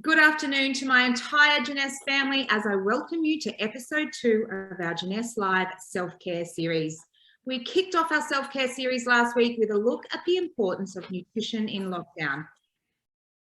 Good afternoon to my entire Janess family as I welcome you to episode 2 of our Janess Live self-care series. We kicked off our self-care series last week with a look at the importance of nutrition in lockdown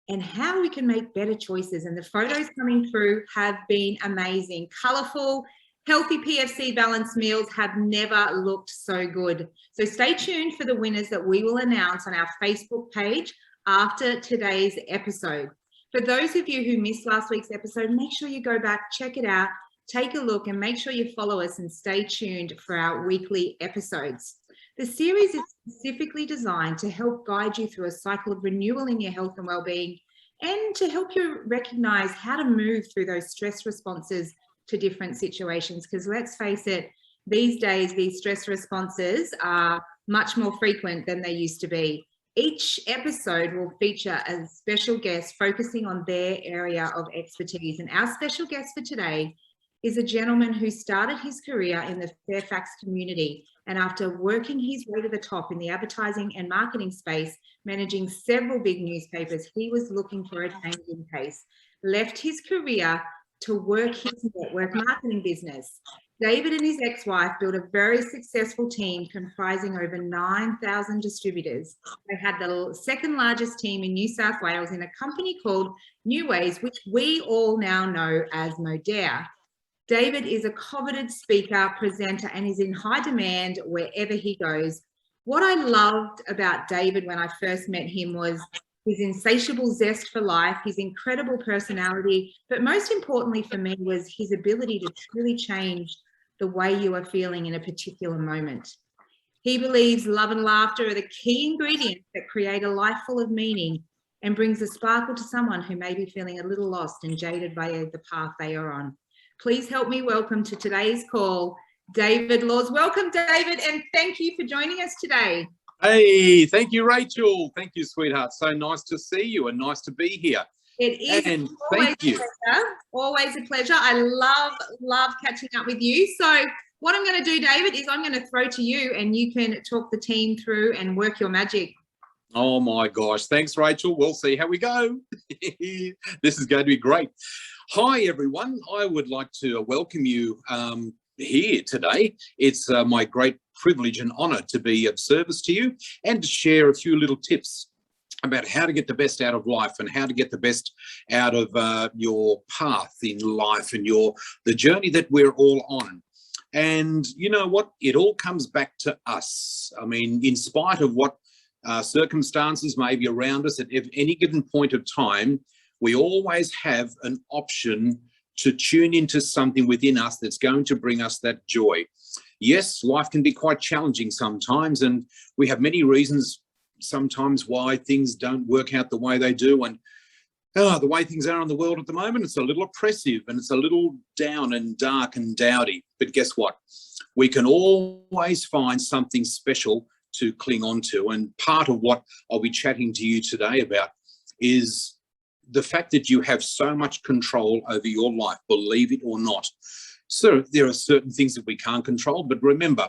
and how we can make better choices. And the photos coming through have been amazing. Colourful, healthy PFC balanced meals have never looked so good. So stay tuned for the winners that we will announce on our Facebook page after today's episode. For those of you who missed last week's episode, make sure you go back, check it out, take a look, and make sure you follow us and stay tuned for our weekly episodes. The series is specifically designed to help guide you through a cycle of renewal in your health and well-being and to help you recognize how to move through those stress responses to different situations. Because let's face it, these days, these stress responses are much more frequent than they used to be. Each episode will feature a special guest focusing on their area of expertise. And our special guest for today is a gentleman who started his career in the Fairfax community. And after working his way to the top in the advertising and marketing space, managing several big newspapers, he was looking for a change in pace, left his career to work his network marketing business. David and his ex-wife built a very successful team comprising over 9,000 distributors. They had the second largest team in New South Wales in a company called New Ways, which we all now know as Modere. David is a coveted speaker, presenter, and is in high demand wherever he goes. What I loved about David when I first met him was his insatiable zest for life, his incredible personality, but most importantly for me was his ability to truly change the way you are feeling in a particular moment. He believes love and laughter are the key ingredients that create a life full of meaning and brings a sparkle to someone who may be feeling a little lost and jaded by the path they are on. Please help me welcome to today's call, David Laws. Welcome, David, and thank you for joining us today. Hey, thank you, Rachel. Thank you, sweetheart. So nice to see you and nice to be here. It is and always thank you. Always a pleasure. I love catching up with you. So what I'm going to do, David, is I'm going to throw to you and you can talk the team through and work your magic. Oh, my gosh. Thanks, Rachel. We'll see how we go. This is going to be great. Hi, everyone. I would like to welcome you here today. It's my great privilege and honour to be of service to you and to share a few little tips about how to get the best out of life and how to get the best out of your path in life and the journey that we're all on. And you know what? It all comes back to us. I mean, in spite of what circumstances may be around us at any given point of time, we always have an option to tune into something within us that's going to bring us that joy. Yes, life can be quite challenging sometimes, and we have many reasons sometimes why things don't work out the way they do. And the way things are in the world at the moment, it's a little oppressive and it's a little down and dark and dowdy. But guess what? We can always find something special to cling on to. And part of what I'll be chatting to you today about is the fact that you have so much control over your life, believe it or not. So there are certain things that we can't control, but remember,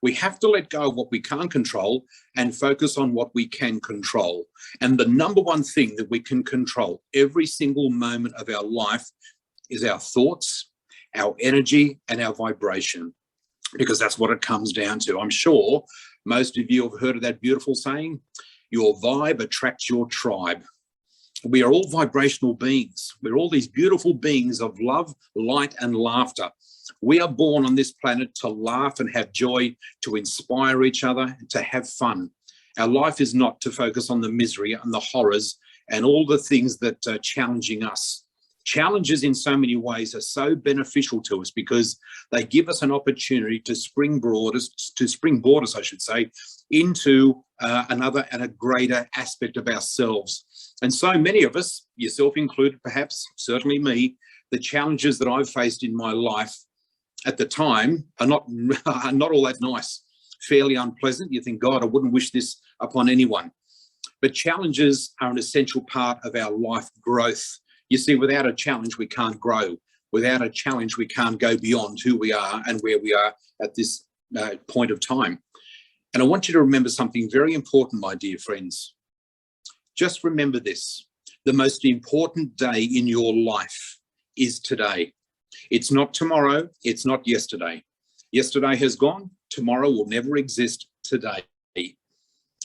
we have to let go of what we can't control and focus on what we can control. And the number one thing that we can control every single moment of our life is our thoughts, our energy, and our vibration, because that's what it comes down to. I'm sure most of you have heard of that beautiful saying, your vibe attracts your tribe. We are all vibrational beings. We're all these beautiful beings of love, light, and laughter. We are born on this planet to laugh and have joy, to inspire each other, to have fun. Our life is not to focus on the misery and the horrors and all the things that are challenging us. Challenges in so many ways are so beneficial to us because they give us an opportunity to springboard us, I should say, into another and a greater aspect of ourselves. And so many of us, yourself included, perhaps, certainly me, the challenges that I've faced in my life at the time are not all that nice, fairly unpleasant. You think, God, I wouldn't wish this upon anyone. But challenges are an essential part of our life growth. You see, without a challenge, we can't grow. Without a challenge, we can't go beyond who we are and where we are at this point of time. And I want you to remember something very important, my dear friends. Just remember this. The most important day in your life is today. It's not tomorrow. It's not yesterday. Yesterday has gone. Tomorrow will never exist today.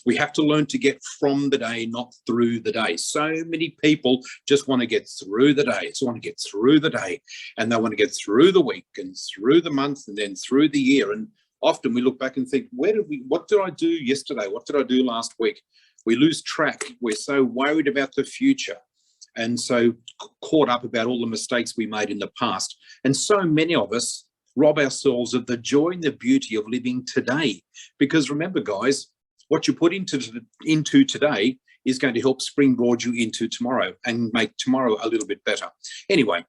We have to learn to get from the day, not through the day. So many people just want to get through the day. Just want to get through the day, and they want to get through the week and through the month and then through the year. And often we look back and think, what did I do yesterday? What did I do last week? We lose track. We're so worried about the future and so caught up about all the mistakes we made in the past. And so many of us rob ourselves of the joy and the beauty of living today. Because remember, guys, what you put into today is going to help springboard you into tomorrow and make tomorrow a little bit better. Anyway,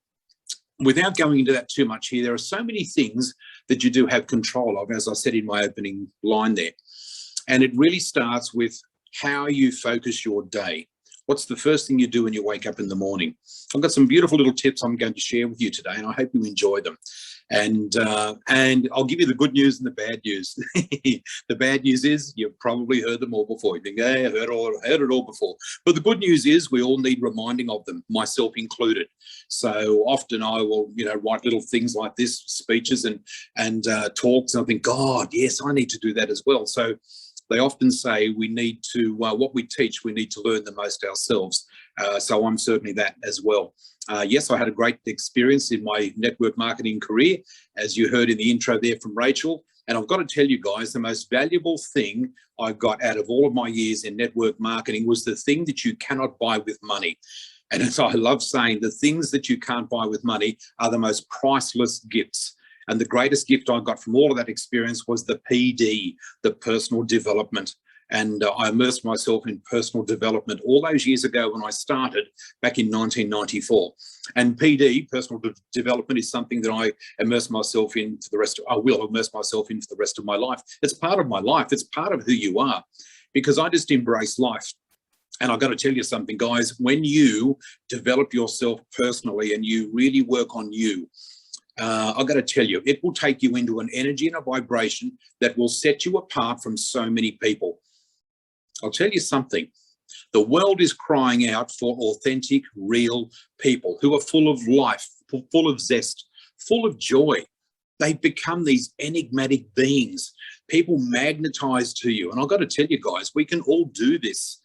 without going into that too much here, there are so many things that you do have control of, as I said in my opening line there. And it really starts with how you focus your day. What's the first thing you do when you wake up in the morning? I've got some beautiful little tips I'm going to share with you today, and I hope you enjoy them. And I'll give you the good news and the bad news. The bad news is you've probably heard them all before. You think, hey, I've heard it all before. But the good news is we all need reminding of them, myself included. So often I will, write little things like this, speeches and talks, and I think, God, yes, I need to do that as well. So they often say we need to, what we teach, we need to learn the most ourselves. So I'm certainly that as well. Yes, I had a great experience in my network marketing career, as you heard in the intro there from Rachel. And I've got to tell you guys, the most valuable thing I got out of all of my years in network marketing was the thing that you cannot buy with money. And as I love saying, the things that you can't buy with money are the most priceless gifts. And the greatest gift I got from all of that experience was the PD, the personal development. And I immersed myself in personal development all those years ago when I started back in 1994. And PD, personal development, is something that I immerse myself in for the rest of, I will immerse myself in for the rest of my life. It's part of my life. It's part of who you are, because I just embrace life. And I've got to tell you something, guys, when you develop yourself personally and you really work on you, I've got to tell you, it will take you into an energy and a vibration that will set you apart from so many people. I'll tell you something. The world is crying out for authentic, real people who are full of life, full of zest, full of joy. They've become these enigmatic beings, people magnetized to you. And I've got to tell you guys, we can all do this.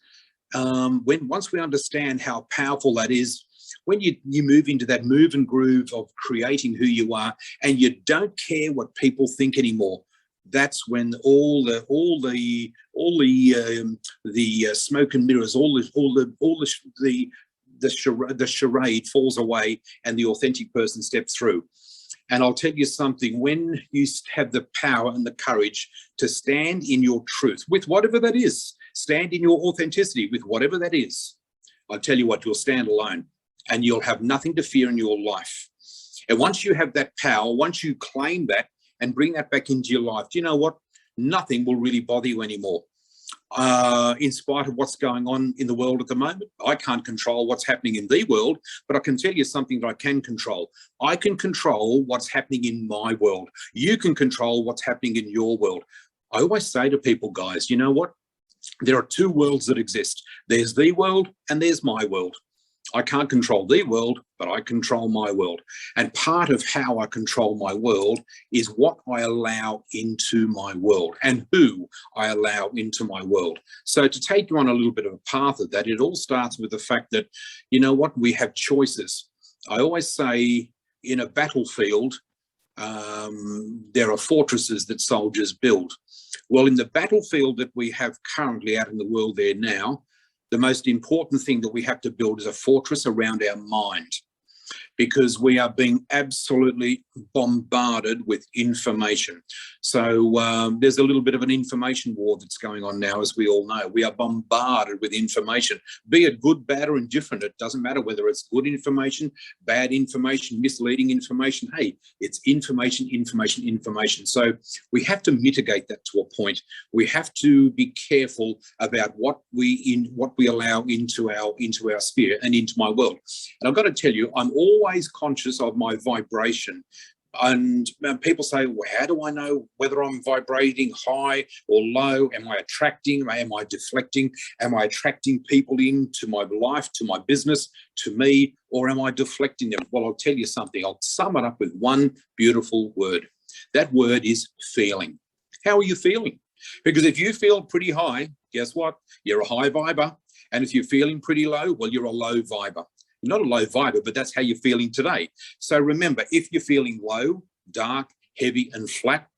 Once we understand how powerful that is, when you move into that move and groove of creating who you are, and you don't care what people think anymore, that's when all the smoke and mirrors, the charade falls away, and the authentic person steps through. And I'll tell you something, when you have the power and the courage to stand in your truth with whatever that is, stand in your authenticity with whatever that is, I'll tell you what, you'll stand alone and you'll have nothing to fear in your life. And once you have that power, once you claim that and bring that back into your life, do you know what? Nothing will really bother you anymore. In spite of what's going on in the world at the moment, I can't control what's happening in the world, but I can tell you something that I can control. I can control what's happening in my world. You can control what's happening in your world. I always say to people, guys, you know what? There are two worlds that exist. There's the world and there's my world. I can't control the world, but I control my world. And part of how I control my world is what I allow into my world and who I allow into my world. So to take you on a little bit of a path of that, it all starts with the fact that, you know what, we have choices. I always say in a battlefield, there are fortresses that soldiers build. Well, in the battlefield that we have currently out in the world there now, the most important thing that we have to build is a fortress around our mind, because we are being absolutely bombarded with information. So there's a little bit of an information war that's going on now, as we all know. We are bombarded with information, be it good, bad, or indifferent. It doesn't matter whether it's good information, bad information, misleading information. Hey, it's information, information, information. So we have to mitigate that to a point. We have to be careful about what we allow into our sphere and into my world. And I've got to tell you, I'm always conscious of my vibration, And people say, well, how do I know whether I'm vibrating high or low? Am I attracting? Am I deflecting? Am I attracting people into my life, to my business, to me, or am I deflecting them? Well, I'll tell you something. I'll sum it up with one beautiful word. That word is feeling. How are you feeling? Because if you feel pretty high, guess what? You're a high viber. And if you're feeling pretty low, well, you're a low viber. You're not a low viber, but that's how you're feeling today. So remember, if you're feeling low, dark, heavy, and flat,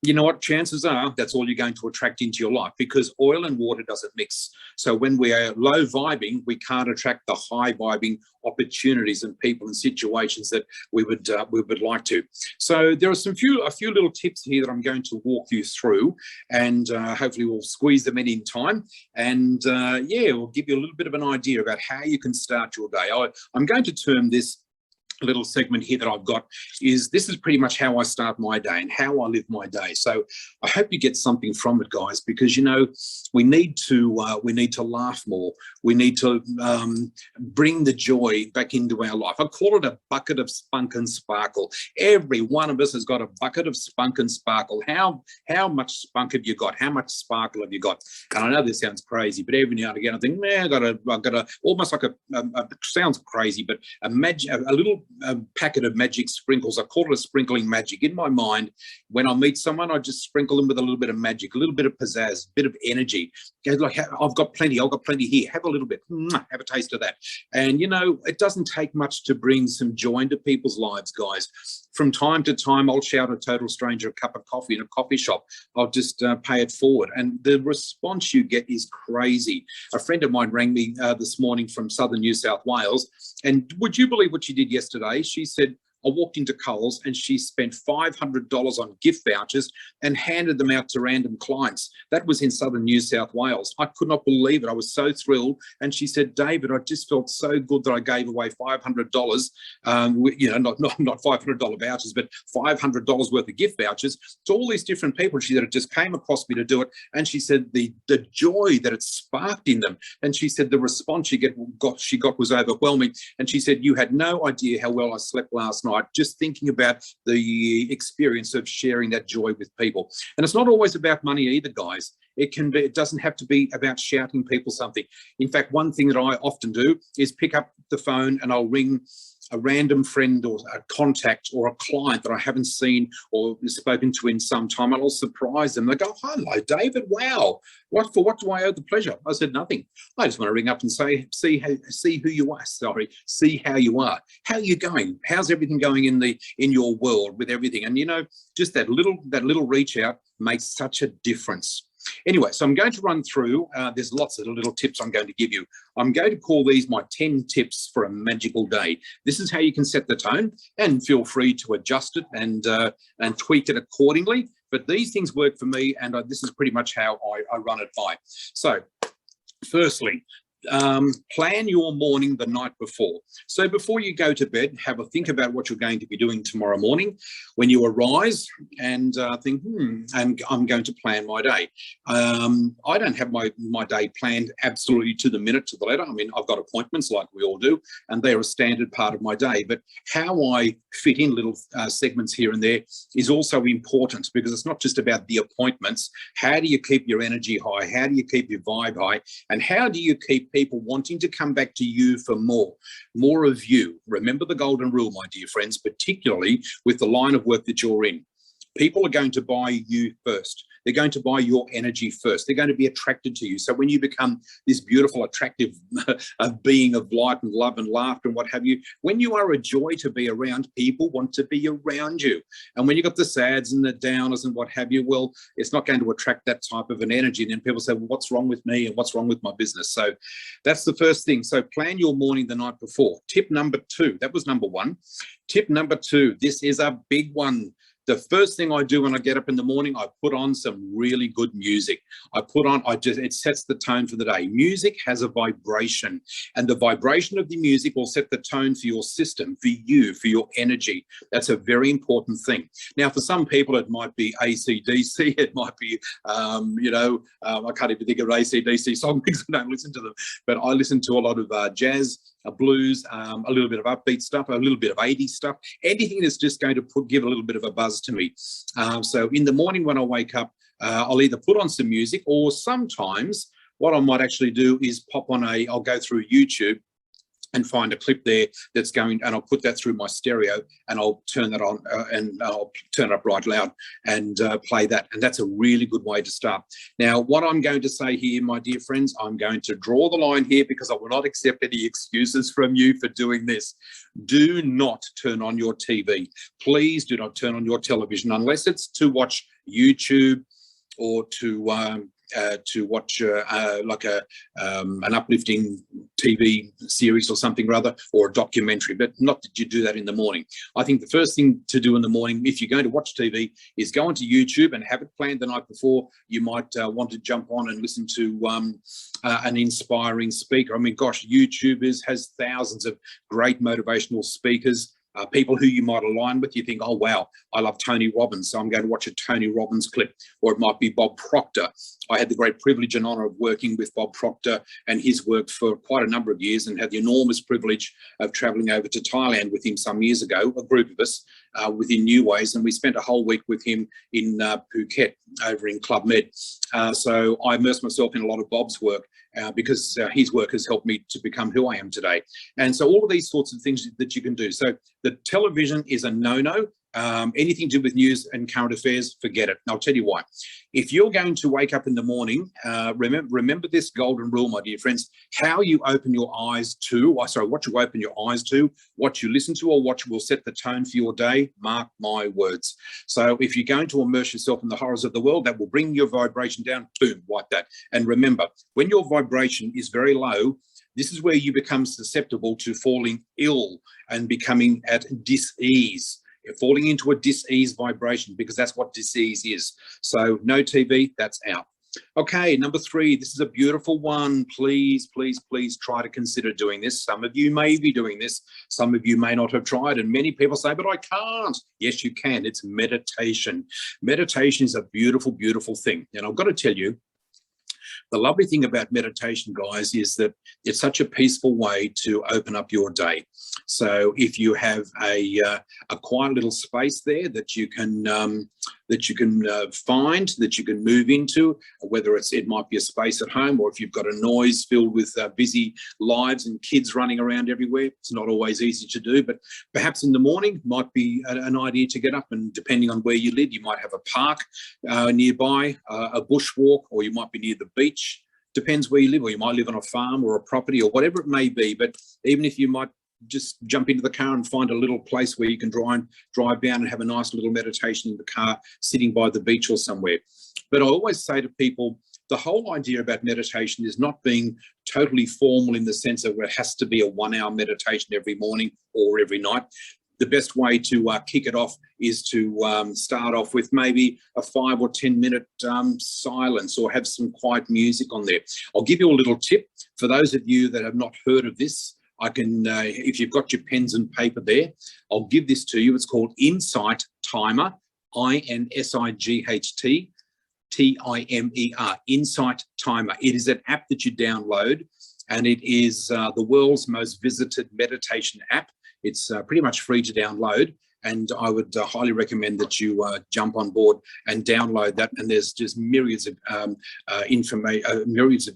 you know what? Chances are that's all you're going to attract into your life, because oil and water doesn't mix. So when we are low vibing, we can't attract the high vibing opportunities and people and situations that we would like to. So there are a few little tips here that I'm going to walk you through, and hopefully we'll squeeze them in time. And yeah, we'll give you a little bit of an idea about how you can start your day. I'm going to term this little segment here that I've got this is pretty much how I start my day and how I live my day. So I hope you get something from it, guys, because you know we need to laugh more. We need to bring the joy back into our life. I call it a bucket of spunk and sparkle. Every one of us has got a bucket of spunk and sparkle. How much spunk have you got? How much sparkle have you got? And I know this sounds crazy, but every now and again I think, man, I've got a almost like a sounds crazy, but a little packet of magic sprinkles. I call it a sprinkling magic. In my mind, when I meet someone, I just sprinkle them with a little bit of magic, a little bit of pizzazz, a bit of energy. Like, I've got plenty here. Have a little bit. Have a taste of that. And, you know, it doesn't take much to bring some joy into people's lives, guys. From time to time, I'll shout a total stranger a cup of coffee in a coffee shop. I'll just pay it forward. And the response you get is crazy. A friend of mine rang me this morning from southern New South Wales. And would you believe what she did yesterday? She said, I walked into Coles and she spent $500 on gift vouchers and handed them out to random clients. That was in southern New South Wales. I could not believe it. I was so thrilled. And she said, David, I just felt so good that I gave away $500, you know, not $500 vouchers, but $500 worth of gift vouchers to all these different people. She said, it just came across me to do it. And she said the joy that it sparked in them. And she said the response she got was overwhelming. And she said, you had no idea how well I slept last night just thinking about the experience of sharing that joy with people. And it's not always about money either, guys. It doesn't have to be about shouting people something. In fact, one thing that I often do is pick up the phone and I'll ring a random friend or a contact or a client that I haven't seen or spoken to in some time, and I'll surprise them. They go, hello, David. Wow. What do I owe the pleasure? I said, nothing. I just want to ring up and say, see who you are. Sorry, see how you are. How are you going? How's everything going in your world with everything? And you know, just that little reach out makes such a difference. Anyway, so I'm going to run through, there's lots of little tips I'm going to give you. I'm going to call these my 10 tips for a magical day. This is how you can set the tone, and feel free to adjust it and tweak it accordingly. But these things work for me, and this is pretty much how I run it by. So firstly, plan your morning the night before. So before you go to bed, have a think about what you're going to be doing tomorrow morning. When you arise and think, I'm going to plan my day. I don't have my day planned absolutely to the minute, to the letter. I mean, I've got appointments like we all do, and they're a standard part of my day. But how I fit in little segments here and there is also important, because it's not just about the appointments. How do you keep your energy high? How do you keep your vibe high? And how do you keep people wanting to come back to you for more of you? Remember the golden rule, my dear friends, particularly with the line of work that you're in. People are going to buy you first. They're going to buy your energy first. They're going to be attracted to you. So when you become this beautiful, attractive being of light and love and laughter and what have you, when you are a joy to be around, people want to be around you. And when you've got the sads and the downers and what have you, well, it's not going to attract that type of an energy. And then people say, well, what's wrong with me and what's wrong with my business? So that's the first thing. So plan your morning the night before. Tip number 2, that was number 1. Tip number 2, this is a big one. The first thing I do when I get up in the morning, I put on some really good music. It sets the tone for the day. Music has a vibration, and the vibration of the music will set the tone for your system, for you, for your energy. That's a very important thing. Now, for some people, it might be AC/DC. It might be, I can't even think of an AC/DC song because I don't listen to them. But I listen to a lot of jazz. blues, a little bit of upbeat stuff, a little bit of 80s stuff, anything that's just going to give a little bit of a buzz to me. So in the morning when I wake up, I'll either put on some music, or sometimes what I might actually do is I'll go through YouTube and find a clip there that's going, and I'll put that through my stereo, and I'll turn that on and I'll turn it up right loud and play that. And that's a really good way to start. Now, what I'm going to say here, my dear friends, I'm going to draw the line here, because I will not accept any excuses from you for doing this. Do not turn on your TV. Please do not turn on your television unless it's to watch YouTube or to watch like an uplifting TV series or something rather, or a documentary, but not that you do that in the morning. I think the first thing to do in the morning, if you're going to watch TV, is go onto YouTube and have it planned the night before. You might want to jump on and listen to an inspiring speaker. I mean, gosh, YouTube has thousands of great motivational speakers. People who you might align with. You think, oh, wow, I love Tony Robbins, so I'm going to watch a Tony Robbins clip. Or it might be Bob Proctor. I had the great privilege and honour of working with Bob Proctor and his work for quite a number of years, and had the enormous privilege of travelling over to Thailand with him some years ago, a group of us within New Ways, and we spent a whole week with him in Phuket over in Club Med. So I immersed myself in a lot of Bob's work, because his work has helped me to become who I am today. And so all of these sorts of things that you can do. So the television is a no-no. Anything to do with news and current affairs, forget it. And I'll tell you why. If you're going to wake up in the morning, remember this golden rule, my dear friends: how you open your eyes to, what you open your eyes to, what you listen to, or what will set the tone for your day. Mark my words. So if you're going to immerse yourself in the horrors of the world, that will bring your vibration down, boom, like that. And remember, when your vibration is very low, this is where you become susceptible to falling ill and becoming at dis-ease. You're falling into a dis-ease vibration, because that's what dis-ease is. So no TV, that's out. Okay, number 3, this is a beautiful one. Please, please, please try to consider doing this. Some of you may be doing this. Some of you may not have tried. And many people say, but I can't. Yes, you can. It's meditation. Meditation is a beautiful, beautiful thing. And I've got to tell you, the lovely thing about meditation, guys, is that it's such a peaceful way to open up your day. So if you have a quiet little space there that you can find, that you can move into, whether it might be a space at home, or if you've got a noise filled with busy lives and kids running around everywhere, it's not always easy to do. But perhaps in the morning might be an idea to get up, and depending on where you live, you might have a park nearby, a bushwalk, or you might be near the beach. Depends where you live, or you might live on a farm or a property or whatever it may be. But even if you might just jump into the car and find a little place where you can drive down and have a nice little meditation in the car, sitting by the beach or somewhere. But I always say to people, the whole idea about meditation is not being totally formal in the sense of it has to be a 1-hour meditation every morning or every night. The best way to kick it off is to start off with maybe a 5 or 10 minute silence, or have some quiet music on there. I'll give you a little tip for those of you that have not heard of this. I can, if you've got your pens and paper there, I'll give this to you. It's called Insight Timer, INSIGHT TIMER, Insight Timer. It is an app that you download, and it is the world's most visited meditation app. It's pretty much free to download, and I would highly recommend that you jump on board and download that. And there's just myriads of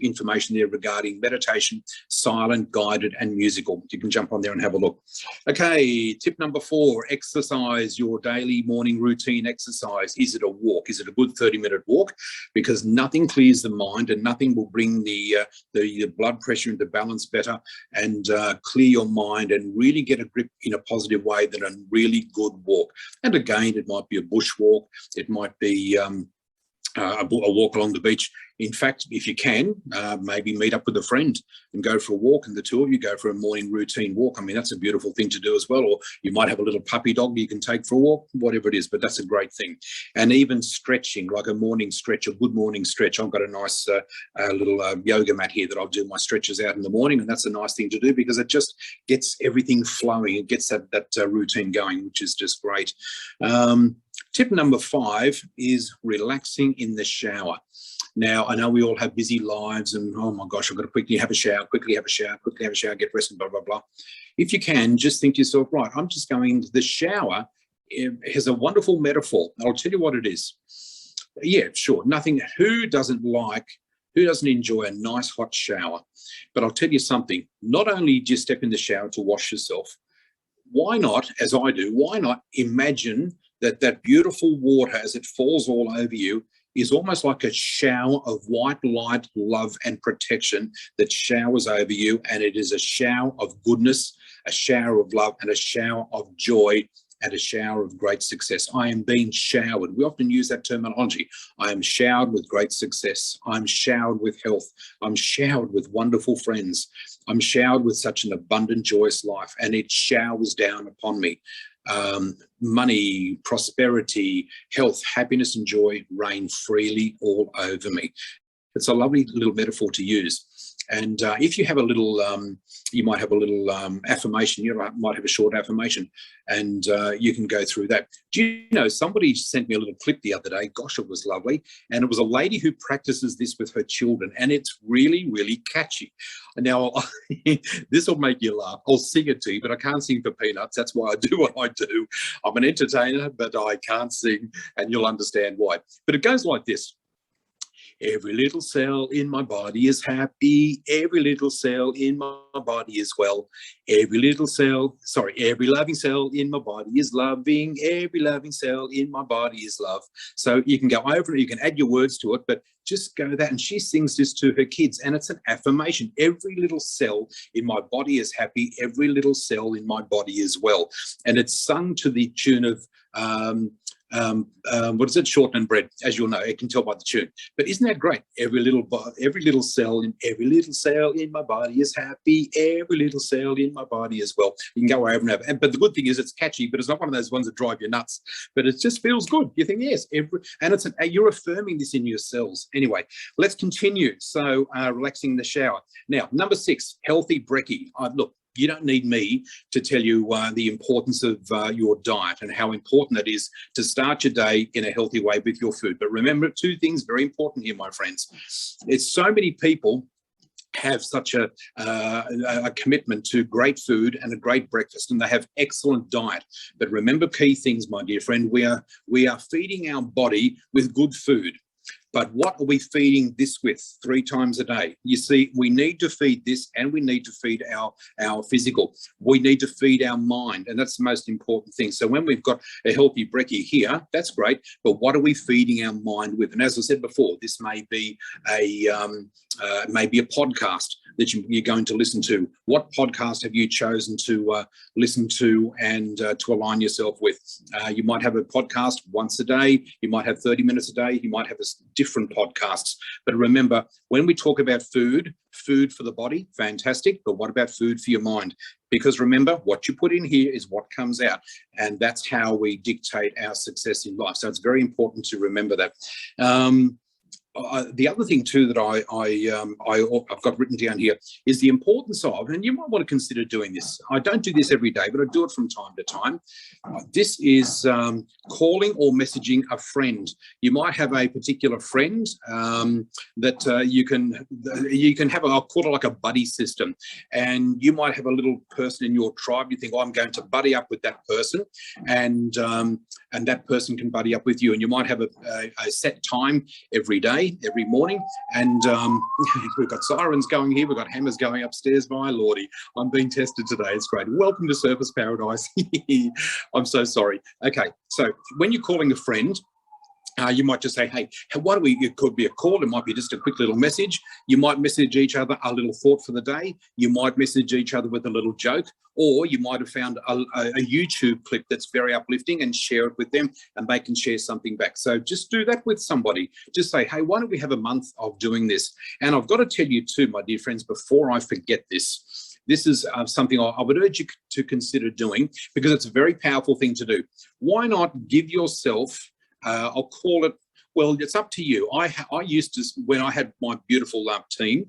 information there regarding meditation, silent, guided, and musical. You can jump on there and have a look. Okay, tip number 4: exercise, your daily morning routine exercise. Is it a walk? Is it a good 30-minute walk? Because nothing clears the mind, and nothing will bring the blood pressure into balance better and clear your mind and really get a grip in a positive way than a really good walk. And again, it might be a bush walk, it might be a walk along the beach. In fact, if you can, maybe meet up with a friend and go for a walk, and the two of you go for a morning routine walk. I mean, that's a beautiful thing to do as well. Or you might have a little puppy dog you can take for a walk, whatever it is, but that's a great thing. And even stretching, like a morning stretch, a good morning stretch. I've got a nice little yoga mat here that I'll do my stretches out in the morning, and that's a nice thing to do because it just gets everything flowing. It gets that routine going, which is just great. Tip number 5 is relaxing in the shower. Now, I know we all have busy lives and, oh my gosh, I've got to quickly have a shower, quickly have a shower, get dressed and blah, blah, blah. If you can, just think to yourself, right, I'm just going into the shower. It has a wonderful metaphor. I'll tell you what it is. Yeah, sure. Nothing. Who doesn't enjoy a nice hot shower? But I'll tell you something. Not only do you step in the shower to wash yourself, why not, as I do, why not imagine that beautiful water as it falls all over you is almost like a shower of white light, love and protection that showers over you. And it is a shower of goodness, a shower of love and a shower of joy and a shower of great success. I am being showered. We often use that terminology. I am showered with great success. I'm showered with health. I'm showered with wonderful friends. I'm showered with such an abundant, joyous life, and it showers down upon me. Money, prosperity, health, happiness, and joy reign freely all over me. It's a lovely little metaphor to use. And if you have a little, you might have a little affirmation, you might have a short affirmation, and you can go through that. Do you know, somebody sent me a little clip the other day, gosh, it was lovely, and it was a lady who practices this with her children, and it's really, really catchy. Now, this will make you laugh. I'll sing it to you, but I can't sing for peanuts. That's why I do what I do. I'm an entertainer, but I can't sing, and you'll understand why. But it goes like this. Every little cell in my body is happy. Every little cell in my body is well. Every loving cell in my body is loving. Every loving cell in my body is love. So you can go over it, you can add your words to it, but just go that. And she sings this to her kids, and it's an affirmation. Every little cell in my body is happy. Every little cell in my body is well. And it's sung to the tune of, what is it? Shorten and bread, as you'll know. You can tell by the tune. But isn't that great? Every little cell in my body is happy. Every little cell in my body is well. You can go over and over. But the good thing is it's catchy, but it's not one of those ones that drive you nuts. But it just feels good. You think, yes, you're affirming this in your cells. Anyway, let's continue. So relaxing the shower. Now, number 6, healthy brekkie. Look, you don't need me to tell you the importance of your diet and how important it is to start your day in a healthy way with your food. But remember 2 things very important here, my friends. It's so many people have such a commitment to great food and a great breakfast, and they have excellent diet. But remember key things, my dear friend. We are feeding our body with good food. But what are we feeding this with 3 times a day? You see, we need to feed this, and we need to feed our physical. We need to feed our mind, and that's the most important thing. So when we've got a healthy brekkie here, that's great, but what are we feeding our mind with? And as I said before, this may be a podcast that you're going to listen to. What podcast have you chosen to listen to and to align yourself with? You might have a podcast once a day. You might have 30 minutes a day. You might have different podcasts. But remember, when we talk about food for the body, fantastic. But what about food for your mind? Because remember, what you put in here is what comes out. And that's how we dictate our success in life. So it's very important to remember that. The other thing too that I've got written down here is the importance of, and you might want to consider doing this. I don't do this every day, but I do it from time to time. This is calling or messaging a friend. You might have a particular friend that you can have, I'll call it like a buddy system. And you might have a little person in your tribe. You think, oh, I'm going to buddy up with that person, and that person can buddy up with you. And you might have a set time every day, every morning, and we've got sirens going here, we've got hammers going upstairs. My lordy, I'm being tested today. It's great. Welcome to Surface Paradise. I'm so sorry. Okay, so when you're calling a friend, you might just say, hey, why do we, it could be a call, it might be just a quick little message. You might message each other a little thought for the day. You might message each other with a little joke, or you might have found a YouTube clip that's very uplifting and share it with them, and they can share something back. So just do that with somebody. Just say, hey, why don't we have a month of doing this? And I've got to tell you too, my dear friends, before I forget this, this is something I would urge you to consider doing, because it's a very powerful thing to do. Why not give yourself, I'll call it, well, it's up to you. I used to, when I had my beautiful team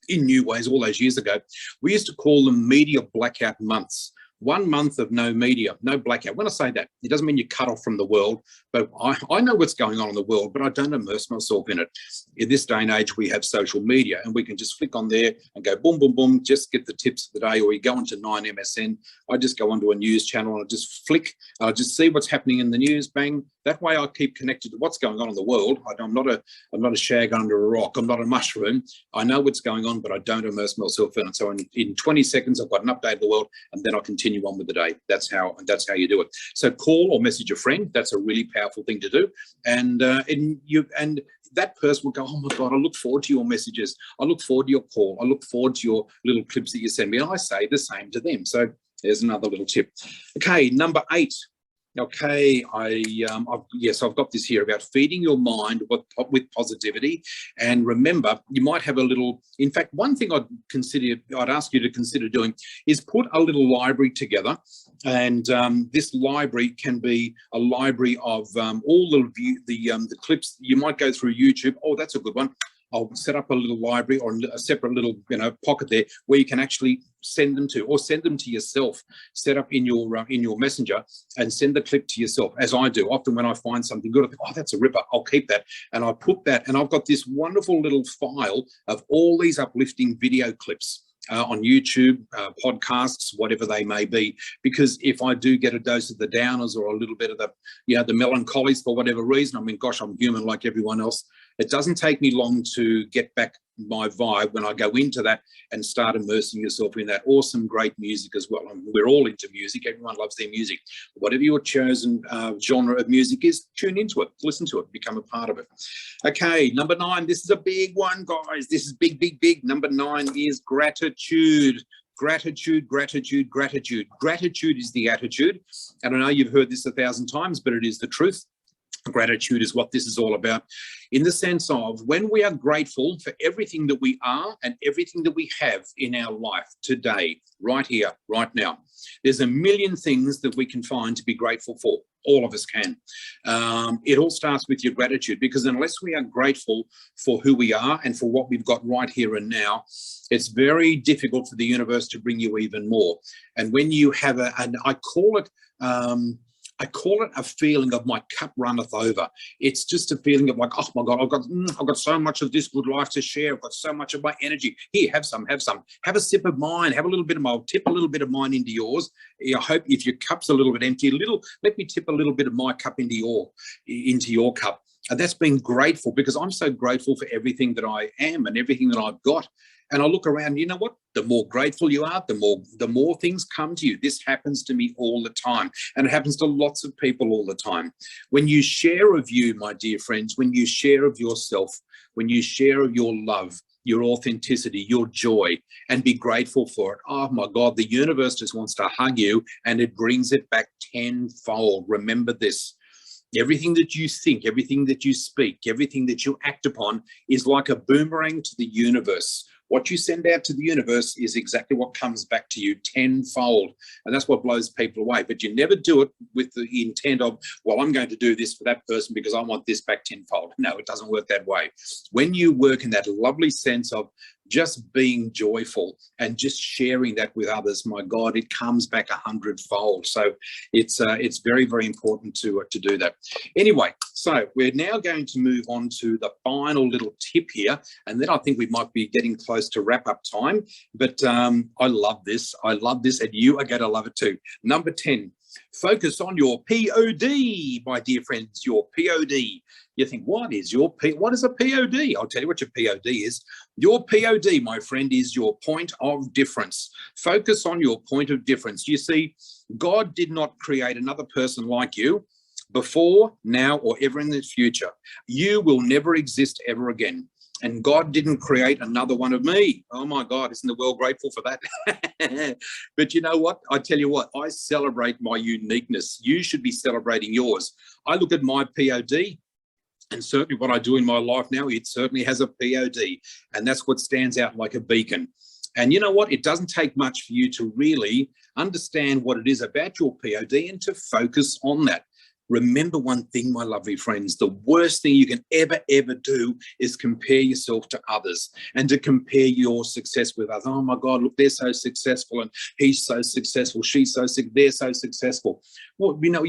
in New Ways all those years ago, we used to call them media blackout months. 1 month of no media, no blackout. When I say that, it doesn't mean you cut off from the world, but I know what's going on in the world, but I don't immerse myself in it. In this day and age, we have social media and we can just flick on there and go boom, boom, boom, just get the tips of the day, or you go into 9MSN. I just go onto a news channel and I just flick, I just see what's happening in the news, bang. That way I keep connected to what's going on in the world. I'm not a shag under a rock. I'm not a mushroom. I know what's going on, but I don't immerse myself in it. So in 20 seconds, I've got an update of the world, and then I continue on with the day. That's how you do it. So call or message a friend. That's a really powerful thing to do. And that person will go, oh my God, I look forward to your messages. I look forward to your call. I look forward to your little clips that you send me. And I say the same to them. So there's another little tip. Okay, number 8. Okay, I've got this here about feeding your mind with positivity. And remember, you might have a little, in fact, one thing I'd ask you to consider doing is put a little library together. And this library can be a library of all the clips. You might go through YouTube. Oh, that's a good one. I'll set up a little library or a separate little pocket there where you can actually send them to, or send them to yourself. Set up in your messenger and send the clip to yourself, as I do. Often when I find something good, I think, oh, that's a ripper, I'll keep that. And I put that, and I've got this wonderful little file of all these uplifting video clips. On YouTube, podcasts, whatever they may be, because if I do get a dose of the downers or a little bit of the melancholies for whatever reason, I mean, gosh, I'm human like everyone else. It doesn't take me long to get back my vibe when I go into that and start immersing yourself in that awesome, great music as well. I mean, we're all into music. Everyone loves their music. Whatever your chosen genre of music is, tune into it, listen to it, become a part of it. Okay, number 9. This is a big one, guys. This is big, big, big. Number 9 is gratitude. Gratitude, gratitude, gratitude. Gratitude is the attitude. And I know you've heard this 1,000 times, but it is the truth. Gratitude is what this is all about, in the sense of when we are grateful for everything that we are and everything that we have in our life today, right here, right now. There's a million things that we can find to be grateful for. All of us can. It all starts with your gratitude, because unless we are grateful for who we are and for what we've got right here and now, it's very difficult for the universe to bring you even more. And when you have I call it a feeling of my cup runneth over. It's just a feeling of like, oh my God, I've got so much of this good life to share. I've got so much of my energy. Here, have some. Have a sip of mine. Have a little bit of mine. I'll tip a little bit of mine into yours. I hope if your cup's a little bit empty, let me tip a little bit of my cup into your cup. And that's being grateful, because I'm so grateful for everything that I am and everything that I've got. And I look around, you know what? The more grateful you are, the more things come to you. This happens to me all the time. And it happens to lots of people all the time. When you share of you, my dear friends, when you share of yourself, when you share of your love, your authenticity, your joy, and be grateful for it, oh my God, the universe just wants to hug you, and it brings it back tenfold. Remember this. Everything that you think, everything that you speak, everything that you act upon is like a boomerang to the universe. What you send out to the universe is exactly what comes back to you tenfold. And that's what blows people away. But you never do it with the intent of, well, I'm going to do this for that person because I want this back tenfold. No, it doesn't work that way. When you work in that lovely sense of just being joyful and just sharing that with others, my God, it comes back 100-fold. So it's very, very important to do that. Anyway, so we're now going to move on to the final little tip here, and then I think we might be getting close to wrap up time. But I love this. I love this, and you are going to love it too. Number 10. Focus on your POD, my dear friends, your POD. You think, what is a POD? I'll tell you what your POD is. Your POD, my friend, is your point of difference. Focus on your point of difference. You see, God did not create another person like you before, now, or ever in the future. You will never exist ever again. And God didn't create another one of me. Oh my God, isn't the world grateful for that? But you know what? I tell you what, I celebrate my uniqueness. You should be celebrating yours. I look at my POD, and certainly what I do in my life now, it certainly has a POD. And that's what stands out like a beacon. And you know what? It doesn't take much for you to really understand what it is about your POD and to focus on that. Remember one thing, my lovely friends, the worst thing you can ever do is compare yourself to others and to compare your success with others. Oh my God, look, they're so successful and he's so successful, she's so sick, they're so successful. Well, you know,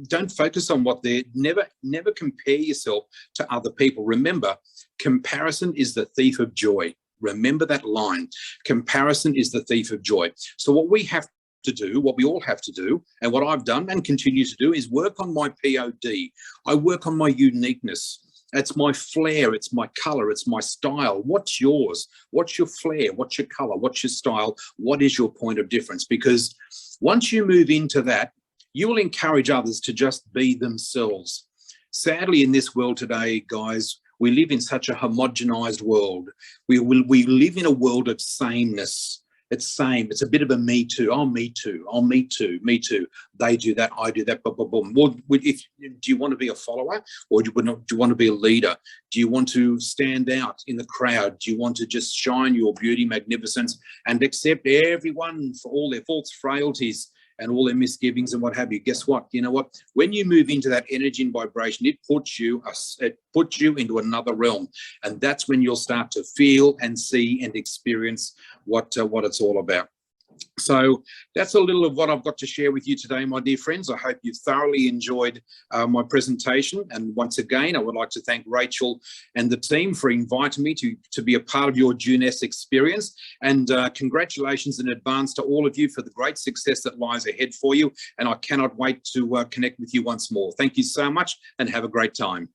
don't focus on what they're, never compare yourself to other people. Remember, comparison is the thief of joy. Remember that line. Comparison is the thief of joy. So what we have to do, what we all have to do, and what I've done and continue to do, is work on my POD. I work on my uniqueness. It's my flair, it's my color, it's my style. What's yours? What's your flair? What's your color? What's your style? What is your point of difference? Because once you move into that, you will encourage others to just be themselves. Sadly, in this world today, guys, we live in such a homogenized world. We live in a world of sameness. It's same. It's a bit of a me too. Oh, me too. Oh, me too. Me too. They do that. I do that. Boom, boom, boom. Well, do you want to be a follower, or do you want to be a leader? Do you want to stand out in the crowd? Do you want to just shine your beauty, magnificence, and accept everyone for all their faults, frailties, and all their misgivings and what have you? Guess what? You know what? When you move into that energy and vibration, it puts you into another realm, and that's when you'll start to feel and see and experience what it's all about. So that's a little of what I've got to share with you today, my dear friends. I hope you've thoroughly enjoyed my presentation. And once again, I would like to thank Rachel and the team for inviting me to be a part of your Juness experience. And congratulations in advance to all of you for the great success that lies ahead for you. And I cannot wait to connect with you once more. Thank you so much and have a great time.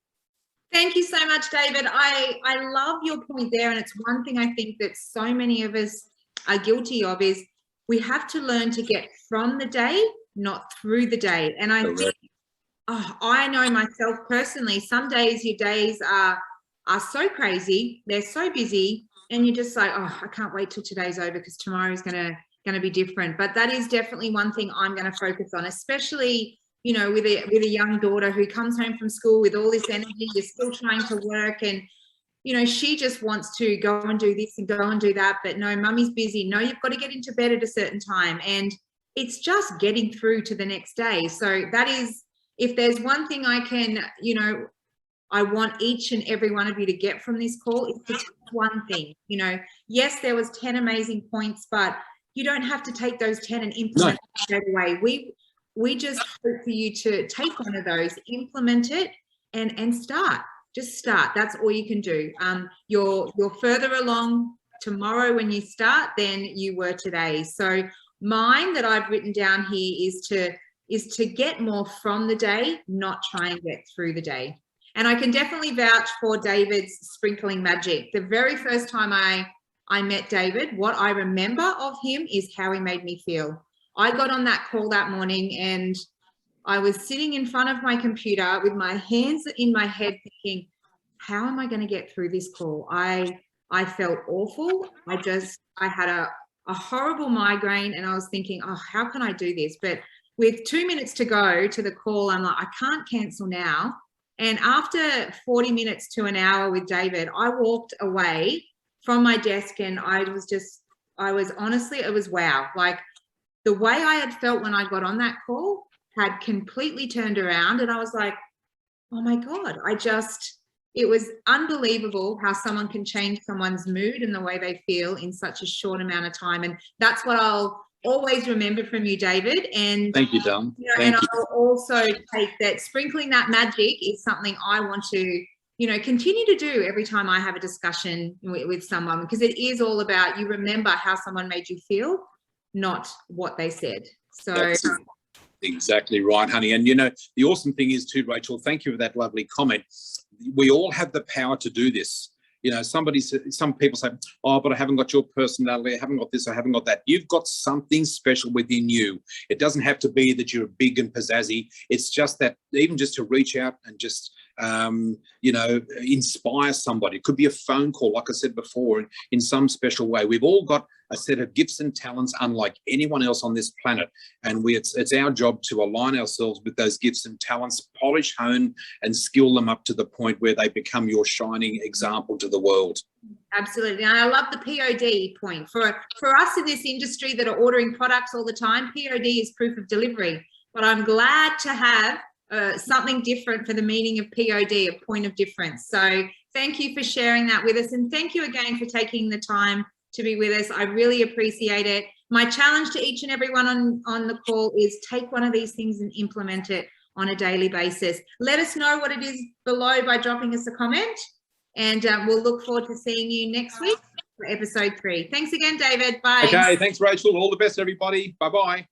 Thank you so much, David. I love your point there. And it's one thing I think that so many of us are guilty of, is we have to learn to get from the day, not through the day. And I think, I know myself personally, some days your days are so crazy, they're so busy, and you're just like, oh, I can't wait till today's over because tomorrow's gonna be different. But that is definitely one thing I'm going to focus on, especially, you know, with a young daughter who comes home from school with all this energy. You're still trying to work, and you know, she just wants to go and do this and go and do that, but no, mummy's busy. No, you've got to get into bed at a certain time, and it's just getting through to the next day. So that is, if there's one thing I can, you know, I want each and every one of you to get from this call, is just one thing. You know, yes, there was 10 amazing points, but you don't have to take those 10 and implement it straight away. We just hope for you to take one of those, implement it, and start. Just start. That's all you can do. You're further along tomorrow when you start than you were today. So mine that I've written down here is to get more from the day, not try and get through the day. And I can definitely vouch for David's sprinkling magic. The very first time I met David, what I remember of him is how he made me feel. I got on that call that morning and I was sitting in front of my computer with my hands in my head thinking, how am I going to get through this call? I felt awful. I had a horrible migraine, and I was thinking, oh, how can I do this? But with 2 minutes to go to the call, I'm like, I can't cancel now. And after 40 minutes to an hour with David, I walked away from my desk, and I was honestly, it was wow. Like the way I had felt when I got on that call had completely turned around, and I was like, oh my God, it was unbelievable how someone can change someone's mood and the way they feel in such a short amount of time. And that's what I'll always remember from you, David. And thank you, Dom. You know, I'll also take that sprinkling that magic is something I want to, you know, continue to do every time I have a discussion with someone, because it is all about, you remember how someone made you feel, not what they said. So that's exactly right, honey. And you know, the awesome thing is too, Rachel, thank you for that lovely comment. We all have the power to do this. You know, some people say, oh, but I haven't got your personality, I haven't got this, I haven't got that. You've got something special within you. It doesn't have to be that you're big and pizzazzy. It's just that, even just to reach out and just, you know, inspire somebody. It could be a phone call, like I said before, in some special way. We've all got a set of gifts and talents unlike anyone else on this planet. And it's our job to align ourselves with those gifts and talents, polish, hone, and skill them up to the point where they become your shining example to the world. Absolutely. And I love the POD point. For us in this industry that are ordering products all the time, POD is proof of delivery. But I'm glad to have something different for the meaning of POD, a point of difference. So thank you for sharing that with us. And thank you again for taking the time to be with us. I really appreciate it. My challenge to each and everyone on the call is take one of these things and implement it on a daily basis. Let us know what it is below by dropping us a comment. And we'll look forward to seeing you next week for episode 3. Thanks again, David. Bye. Okay, thanks, Rachel. All the best, everybody. Bye-bye.